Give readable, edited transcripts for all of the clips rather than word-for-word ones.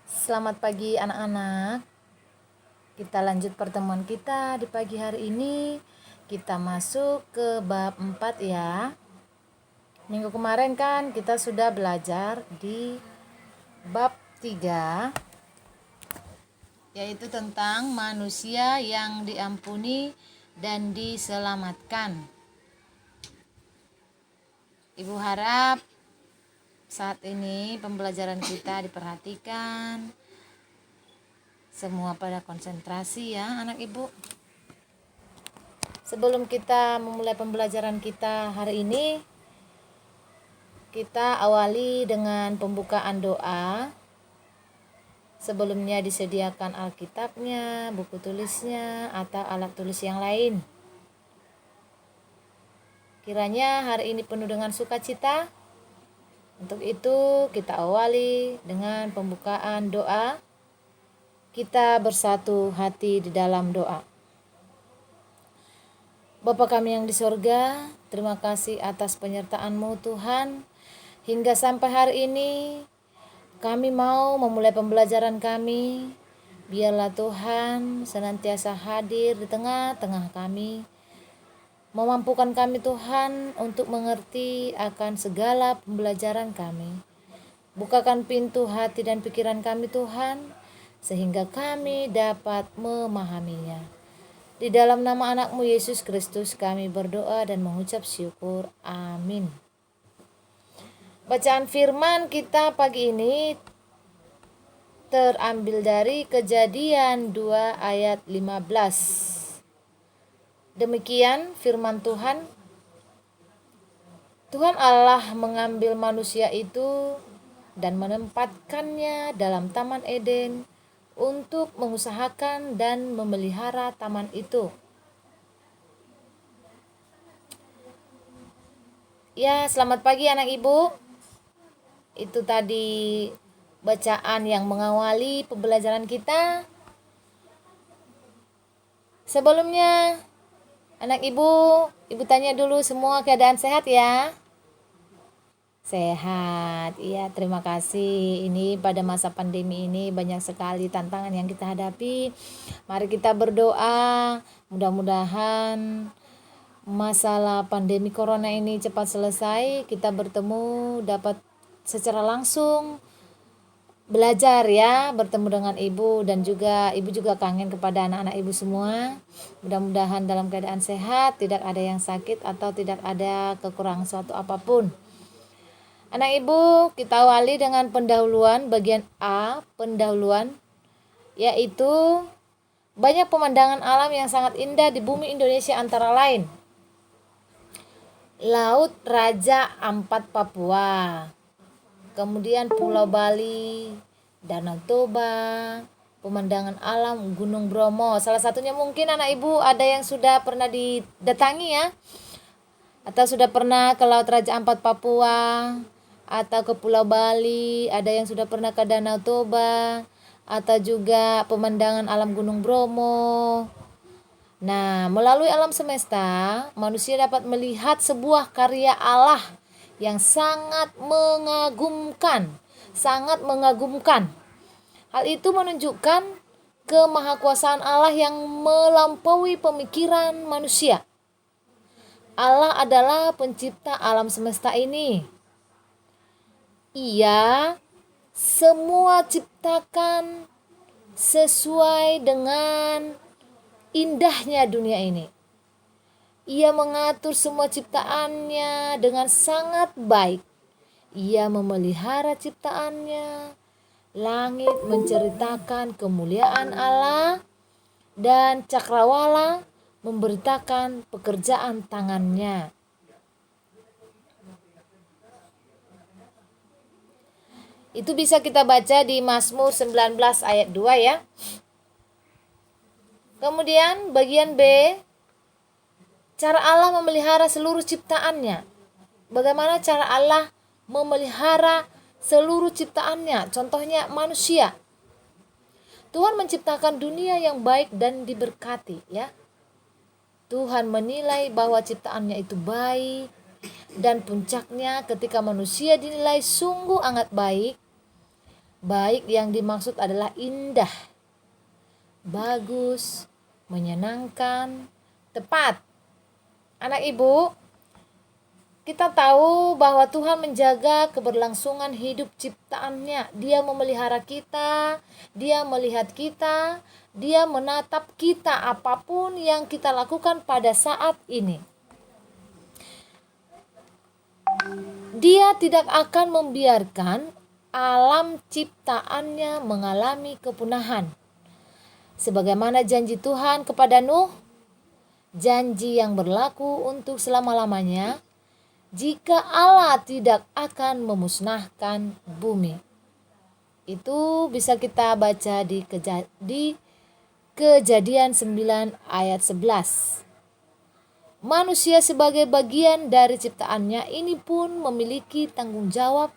Selamat pagi anak-anak. Kita lanjut pertemuan kita di pagi hari ini. Kita masuk ke bab 4 ya. Minggu kemarin kan kita sudah belajar di bab 3, yaitu tentang manusia yang diampuni dan diselamatkan. Ibu harap saat ini pembelajaran kita diperhatikan. Semua pada konsentrasi ya anak ibu. Sebelum kita memulai pembelajaran kita hari ini, kita awali dengan pembukaan doa. Sebelumnya disediakan Alkitabnya, buku tulisnya, atau alat tulis yang lain. Kiranya hari ini penuh dengan sukacita. Untuk itu kita awali dengan pembukaan doa. Kita bersatu hati di dalam doa. Bapa kami yang di sorga, terima kasih atas penyertaan-Mu Tuhan. Hingga sampai hari ini kami mau memulai pembelajaran kami. Biarlah Tuhan senantiasa hadir di tengah-tengah kami. Memampukan kami Tuhan untuk mengerti akan segala pembelajaran kami. Bukakan pintu hati dan pikiran kami Tuhan, sehingga kami dapat memahaminya. Di dalam nama anak-Mu Yesus Kristus kami berdoa dan mengucap syukur. Amin. Bacaan firman kita pagi ini terambil dari Kejadian 2 ayat 15. Demikian firman Tuhan. Tuhan Allah mengambil manusia itu dan menempatkannya dalam Taman Eden untuk mengusahakan dan memelihara taman itu. Ya, selamat pagi anak ibu. Itu tadi bacaan yang mengawali pembelajaran kita. Sebelumnya, anak ibu tanya dulu semua keadaan sehat ya? Sehat, iya terima kasih. Ini pada masa pandemi ini banyak sekali tantangan yang kita hadapi. Mari kita berdoa, mudah-mudahan masalah pandemi corona ini cepat selesai. Kita bertemu dapat secara langsung belajar ya, bertemu dengan ibu dan juga ibu juga kangen kepada anak-anak ibu semua. Mudah-mudahan dalam keadaan sehat, tidak ada yang sakit atau tidak ada kekurangan suatu apapun. Anak ibu, kita awali dengan pendahuluan bagian A, pendahuluan, yaitu banyak pemandangan alam yang sangat indah di bumi Indonesia antara lain Laut Raja Ampat Papua, kemudian Pulau Bali, Danau Toba, pemandangan alam Gunung Bromo. Salah satunya mungkin anak ibu ada yang sudah pernah didatangi ya, atau sudah pernah ke Laut Raja Ampat Papua, atau ke Pulau Bali, ada yang sudah pernah ke Danau Toba, atau juga pemandangan alam Gunung Bromo. Nah, melalui alam semesta, manusia dapat melihat sebuah karya Allah yang sangat mengagumkan, sangat mengagumkan. Hal itu menunjukkan kemahakuasaan Allah yang melampaui pemikiran manusia. Allah adalah pencipta alam semesta ini. Ia semua ciptakan sesuai dengan indahnya dunia ini. Ia mengatur semua ciptaannya dengan sangat baik. Ia memelihara ciptaannya. Langit menceritakan kemuliaan Allah dan cakrawala memberitakan pekerjaan tangannya. Itu bisa kita baca di Mazmur 19 ayat 2 ya. Kemudian bagian B, cara Allah memelihara seluruh ciptaannya. Bagaimana cara Allah memelihara seluruh ciptaannya? Contohnya manusia. Tuhan menciptakan dunia yang baik dan diberkati ya. Tuhan menilai bahwa ciptaannya itu baik. Dan puncaknya ketika manusia dinilai sungguh amat baik, Baik yang dimaksud adalah indah, bagus, menyenangkan, tepat. Anak ibu, kita tahu bahwa Tuhan menjaga keberlangsungan hidup ciptaannya. Dia memelihara kita, Dia melihat kita, Dia menatap kita apapun yang kita lakukan pada saat ini. Dia tidak akan membiarkan alam ciptaannya mengalami kepunahan. Sebagaimana janji Tuhan kepada Nuh, janji yang berlaku untuk selama-lamanya, jika Allah tidak akan memusnahkan bumi. Itu bisa kita baca di Kejadian 9 ayat 11. Manusia sebagai bagian dari ciptaannya ini pun memiliki tanggung jawab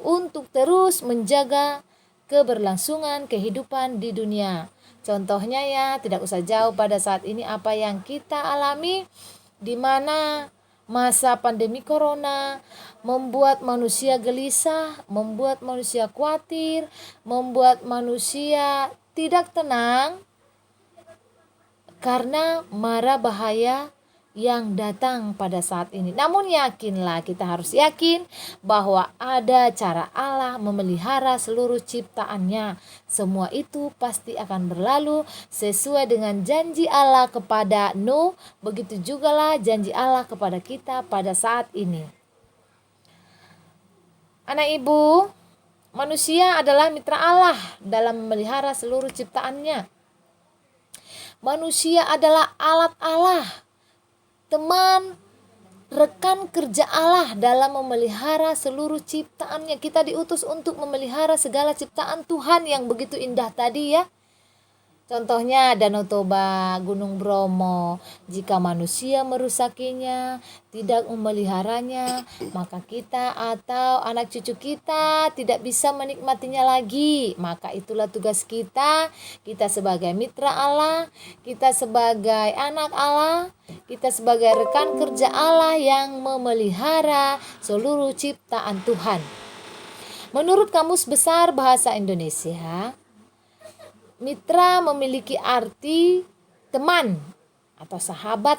untuk terus menjaga keberlangsungan kehidupan di dunia. Contohnya ya, tidak usah jauh pada saat ini apa yang kita alami, di mana masa pandemi corona membuat manusia gelisah, membuat manusia khawatir, membuat manusia tidak tenang karena mara bahaya yang datang pada saat ini. Namun yakinlah, kita harus yakin bahwa ada cara Allah memelihara seluruh ciptaannya. Semua itu pasti akan berlalu sesuai dengan janji Allah kepada Nuh. Begitu jugalah janji Allah kepada kita pada saat ini. Anak ibu, manusia adalah mitra Allah dalam memelihara seluruh ciptaannya. Manusia adalah alat Allah, teman, rekan kerja Allah dalam memelihara seluruh ciptaannya. Kita diutus untuk memelihara segala ciptaan Tuhan yang begitu indah tadi ya. Contohnya Danau Toba, Gunung Bromo. Jika manusia merusakinya, tidak memeliharanya, maka kita atau anak cucu kita tidak bisa menikmatinya lagi. Maka itulah tugas kita sebagai mitra Allah, kita sebagai anak Allah, kita sebagai rekan kerja Allah yang memelihara seluruh ciptaan Tuhan. Menurut Kamus Besar Bahasa Indonesia, mitra memiliki arti teman atau sahabat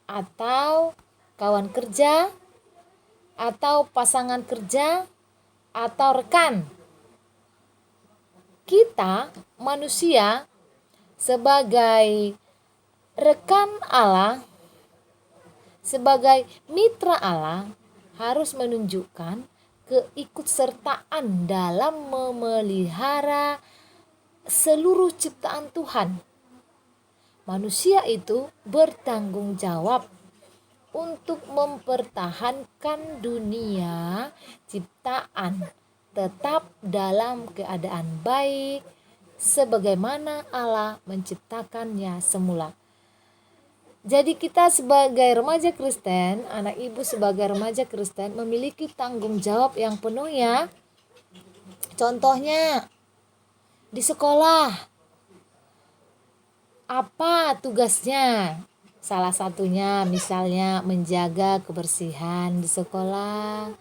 atau kawan kerja atau pasangan kerja atau rekan. Kita manusia sebagai rekan Allah, sebagai mitra Allah, harus menunjukkan keikutsertaan dalam memelihara seluruh ciptaan Tuhan. Manusia itu bertanggung jawab untuk mempertahankan dunia ciptaan tetap dalam keadaan baik sebagaimana Allah menciptakannya semula. Jadi kita sebagai remaja Kristen, anak ibu sebagai remaja Kristen memiliki tanggung jawab yang penuh ya. Contohnya di sekolah, apa tugasnya? Salah satunya misalnya menjaga kebersihan di sekolah,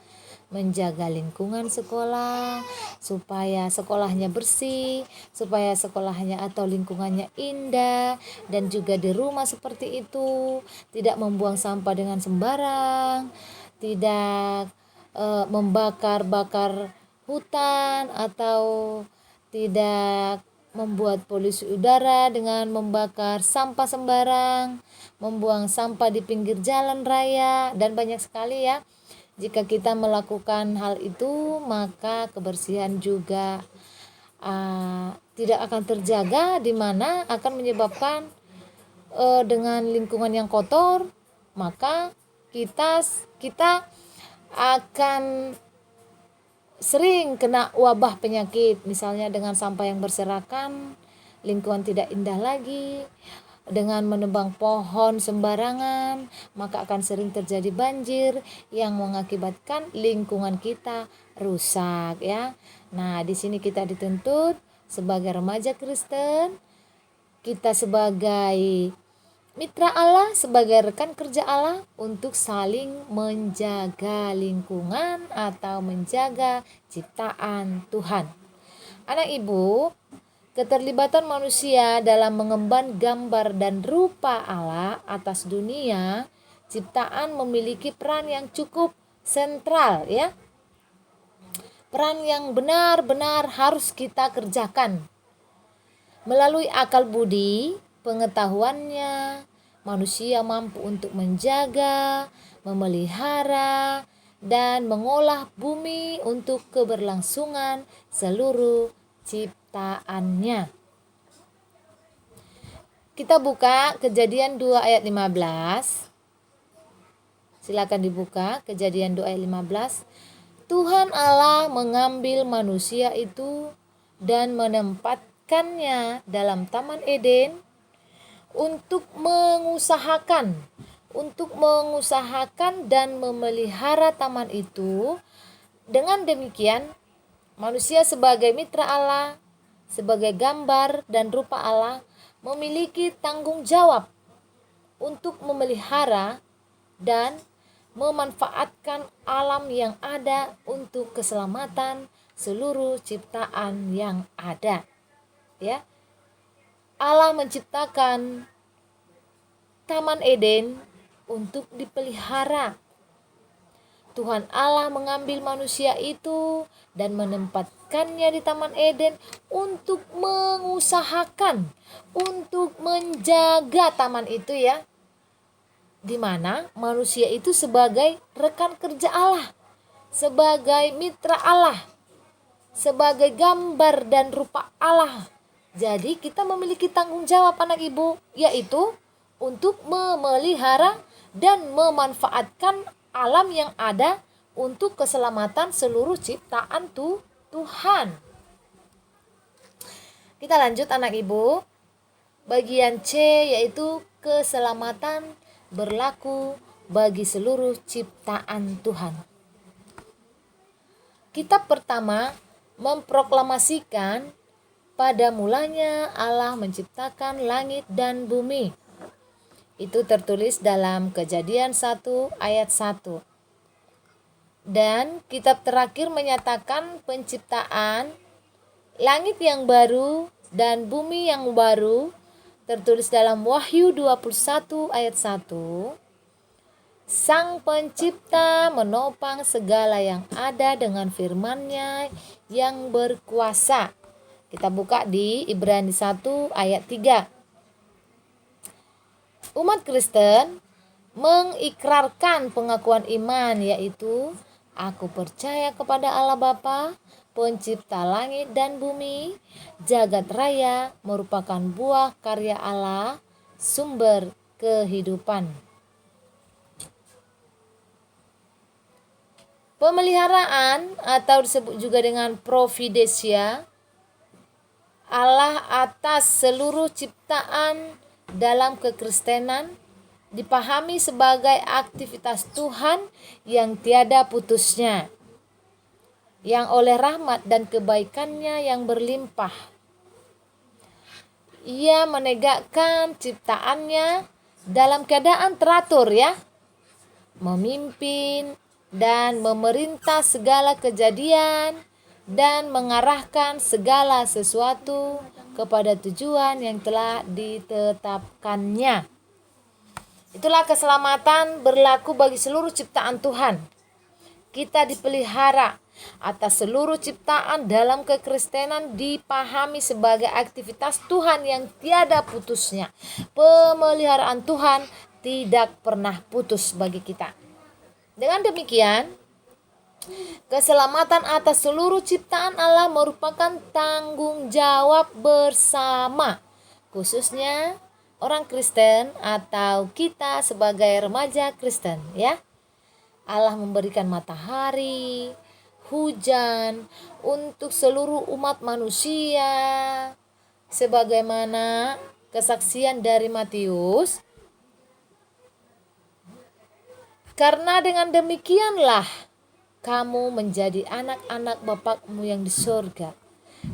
menjaga lingkungan sekolah, supaya sekolahnya bersih, supaya sekolahnya atau lingkungannya indah, dan juga di rumah seperti itu, tidak membuang sampah dengan sembarang, tidak membakar-bakar hutan atau tidak membuat polusi udara dengan membakar sampah sembarang, membuang sampah di pinggir jalan raya, dan banyak sekali ya. Jika kita melakukan hal itu, maka kebersihan juga tidak akan terjaga, di mana akan menyebabkan dengan lingkungan yang kotor, maka kita akan sering kena wabah penyakit, misalnya dengan sampah yang berserakan, lingkungan tidak indah lagi. Dengan menebang pohon sembarangan, maka akan sering terjadi banjir yang mengakibatkan lingkungan kita rusak ya. Nah, di sini kita dituntut sebagai remaja Kristen, kita sebagai mitra Allah, sebagai rekan kerja Allah untuk saling menjaga lingkungan atau menjaga ciptaan Tuhan. Anak ibu, keterlibatan manusia dalam mengemban gambar dan rupa Allah atas dunia ciptaan memiliki peran yang cukup sentral ya. Peran yang benar-benar harus kita kerjakan. Melalui akal budi, pengetahuannya, manusia mampu untuk menjaga, memelihara, dan mengolah bumi untuk keberlangsungan seluruh ciptaannya. Kita buka Kejadian 2 ayat 15. Silakan dibuka Kejadian 2 ayat 15. Tuhan Allah mengambil manusia itu dan menempatkannya dalam Taman Eden untuk mengusahakan dan memelihara taman itu. Dengan demikian, manusia sebagai mitra Allah, sebagai gambar dan rupa Allah, memiliki tanggung jawab untuk memelihara dan memanfaatkan alam yang ada untuk keselamatan seluruh ciptaan yang ada. Ya. Allah menciptakan Taman Eden untuk dipelihara. Tuhan Allah mengambil manusia itu dan menempatkannya di Taman Eden untuk mengusahakan, untuk menjaga taman itu ya. Di mana manusia itu sebagai rekan kerja Allah, sebagai mitra Allah, sebagai gambar dan rupa Allah. Jadi kita memiliki tanggung jawab anak ibu, yaitu untuk memelihara dan memanfaatkan alam yang ada untuk keselamatan seluruh ciptaan Tuhan. Kita lanjut anak ibu. Bagian C yaitu keselamatan berlaku bagi seluruh ciptaan Tuhan. Kitab pertama memproklamasikan pada mulanya Allah menciptakan langit dan bumi. Itu tertulis dalam Kejadian 1 ayat 1. Dan kitab terakhir menyatakan penciptaan langit yang baru dan bumi yang baru tertulis dalam Wahyu 21 ayat 1. Sang pencipta menopang segala yang ada dengan firman-Nya yang berkuasa. Kita buka di Ibrani 1 ayat 3. Umat Kristen mengikrarkan pengakuan iman yaitu aku percaya kepada Allah Bapa, pencipta langit dan bumi, jagat raya merupakan buah karya Allah, sumber kehidupan. Pemeliharaan atau disebut juga dengan providensia Allah atas seluruh ciptaan dalam kekristenan dipahami sebagai aktivitas Tuhan yang tiada putusnya, yang oleh rahmat dan kebaikannya yang berlimpah Ia menegakkan ciptaannya dalam keadaan teratur ya, memimpin dan memerintah segala kejadian dan mengarahkan segala sesuatu kepada tujuan yang telah ditetapkannya. Itulah keselamatan berlaku bagi seluruh ciptaan Tuhan. Kita dipelihara atas seluruh ciptaan dalam kekristenan dipahami sebagai aktivitas Tuhan yang tiada putusnya. Pemeliharaan Tuhan tidak pernah putus bagi kita. Dengan demikian, keselamatan atas seluruh ciptaan Allah merupakan tanggung jawab bersama, khususnya orang Kristen atau kita sebagai remaja Kristen ya. Allah memberikan matahari, hujan untuk seluruh umat manusia sebagaimana kesaksian dari Matius. Karena dengan demikianlah kamu menjadi anak-anak Bapakmu yang di sorga,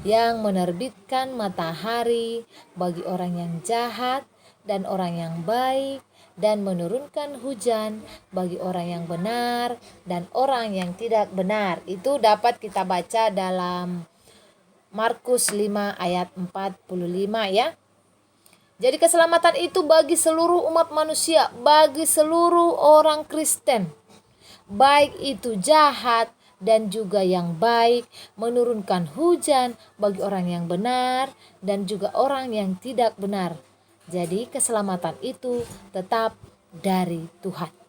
yang menerbitkan matahari bagi orang yang jahat dan orang yang baik, dan menurunkan hujan bagi orang yang benar dan orang yang tidak benar. Itu dapat kita baca dalam Markus 5 ayat 45 ya. Jadi keselamatan itu bagi seluruh umat manusia, bagi seluruh orang Kristen. Baik itu jahat dan juga yang baik, menurunkan hujan bagi orang yang benar dan juga orang yang tidak benar. Jadi keselamatan itu tetap dari Tuhan.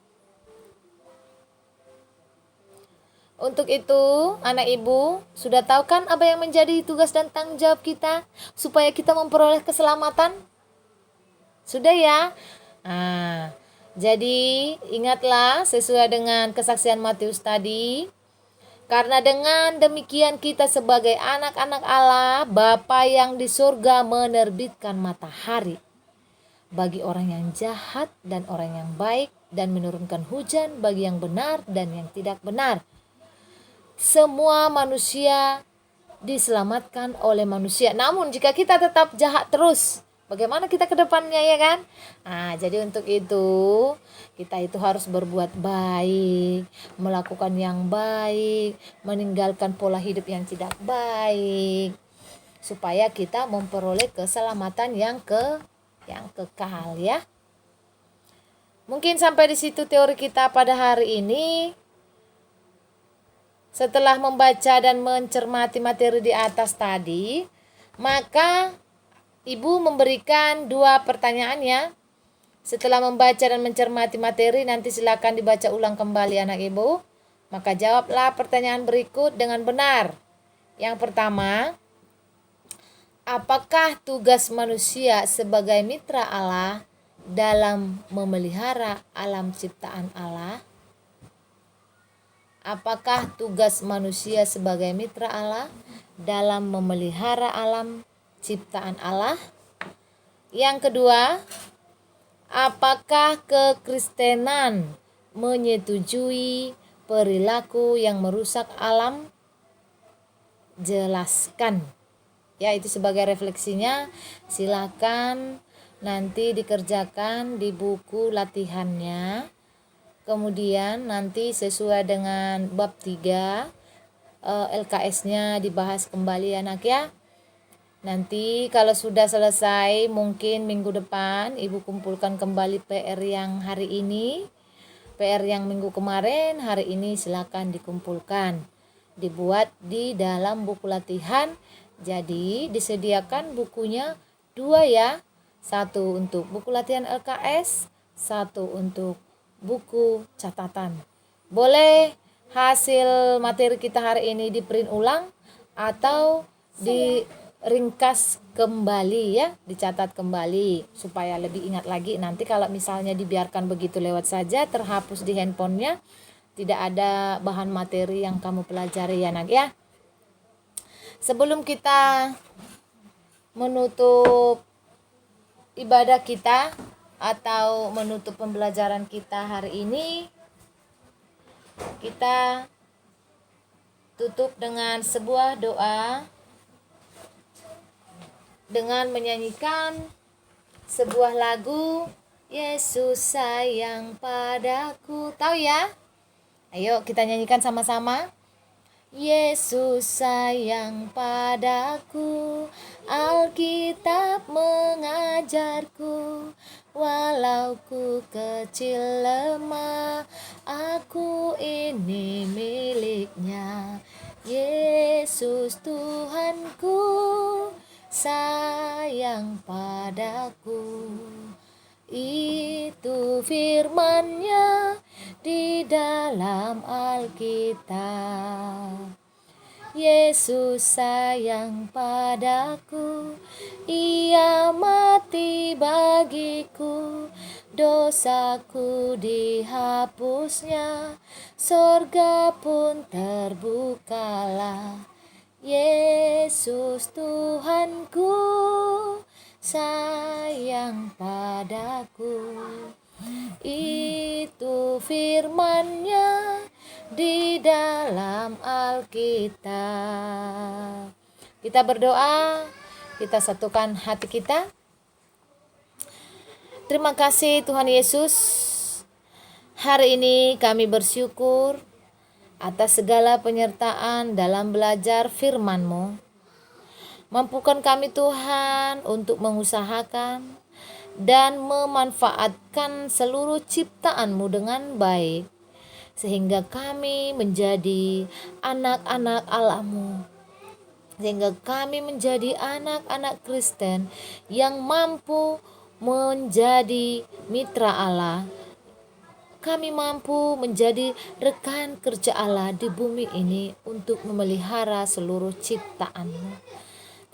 Untuk itu, anak ibu, sudah tahu kan apa yang menjadi tugas dan tanggung jawab kita supaya kita memperoleh keselamatan? Sudah ya? Nah, jadi ingatlah sesuai dengan kesaksian Matius tadi, karena dengan demikian kita sebagai anak-anak Allah, Bapa yang di surga menerbitkan matahari bagi orang yang jahat dan orang yang baik, dan menurunkan hujan bagi yang benar dan yang tidak benar. Semua manusia diselamatkan oleh manusia. Namun jika kita tetap jahat terus, bagaimana kita ke depannya, ya kan? Nah, jadi untuk itu kita itu harus berbuat baik, melakukan yang baik, meninggalkan pola hidup yang tidak baik, supaya kita memperoleh keselamatan yang kekal ya. Mungkin sampai di situ teori kita pada hari ini. Setelah membaca dan mencermati materi di atas tadi, maka Ibu memberikan 2 pertanyaan ya. Setelah membaca dan mencermati materi, nanti silakan dibaca ulang kembali anak Ibu. Maka jawablah pertanyaan berikut dengan benar. Yang pertama, apakah tugas manusia sebagai mitra Allah dalam memelihara alam ciptaan Allah? Apakah tugas manusia sebagai mitra Allah dalam memelihara alam ciptaan Allah? Yang kedua, apakah kekristenan menyetujui perilaku yang merusak alam? Jelaskan. Ya, itu sebagai refleksinya. Silakan nanti dikerjakan di buku latihannya. Kemudian nanti sesuai dengan bab 3 LKS-nya dibahas kembali anak ya. Nanti kalau sudah selesai mungkin minggu depan Ibu kumpulkan kembali PR yang hari ini. PR yang minggu kemarin hari ini silakan dikumpulkan. Dibuat di dalam buku latihan. Jadi disediakan bukunya 2 ya. 1 untuk buku latihan LKS, 1 untuk buku catatan. Boleh hasil materi kita hari ini di print ulang atau diringkas kembali ya, dicatat kembali supaya lebih ingat lagi. Nanti kalau misalnya dibiarkan begitu lewat saja, terhapus di handphonenya, tidak ada bahan materi yang kamu pelajari ya nak ya. Sebelum kita menutup ibadah kita atau menutup pembelajaran kita hari ini, kita tutup dengan sebuah doa dengan menyanyikan sebuah lagu Yesus sayang padaku. Tahu ya? Ayo kita nyanyikan sama-sama. Yesus sayang padaku, Alkitab mengajarku, walau ku kecil lemah, aku ini miliknya. Yesus Tuhanku sayang padaku. Itu firman-Nya di dalam Alkitab. Yesus sayang padaku, Ia mati bagiku, dosaku dihapusnya, sorga pun terbukalah. Yesus Tuhanku sayang padaku. Itu firman-Nya di dalam Alkitab. Kita berdoa, kita satukan hati kita. Terima kasih Tuhan Yesus. Hari ini kami bersyukur atas segala penyertaan dalam belajar firman-Mu. Mampukan kami Tuhan untuk mengusahakan dan memanfaatkan seluruh ciptaan-Mu dengan baik, sehingga kami menjadi anak-anak Allah-Mu, sehingga kami menjadi anak-anak Kristen yang mampu menjadi mitra Allah. Kami mampu menjadi rekan kerja Allah di bumi ini untuk memelihara seluruh ciptaan-Mu.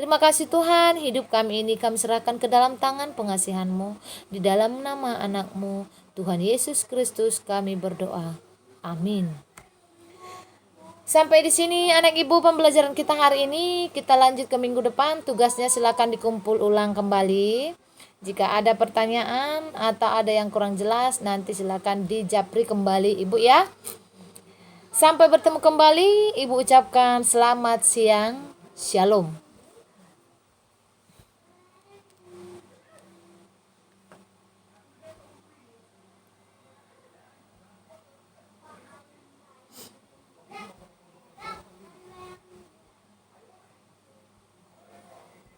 Terima kasih Tuhan, hidup kami ini kami serahkan ke dalam tangan pengasihan-Mu. Di dalam nama anak-Mu, Tuhan Yesus Kristus kami berdoa. Amin. Sampai di sini anak ibu pembelajaran kita hari ini. Kita lanjut ke minggu depan. Tugasnya silakan dikumpul ulang kembali. Jika ada pertanyaan atau ada yang kurang jelas, nanti silakan dijapri kembali ibu ya. Sampai bertemu kembali, ibu ucapkan selamat siang. Shalom.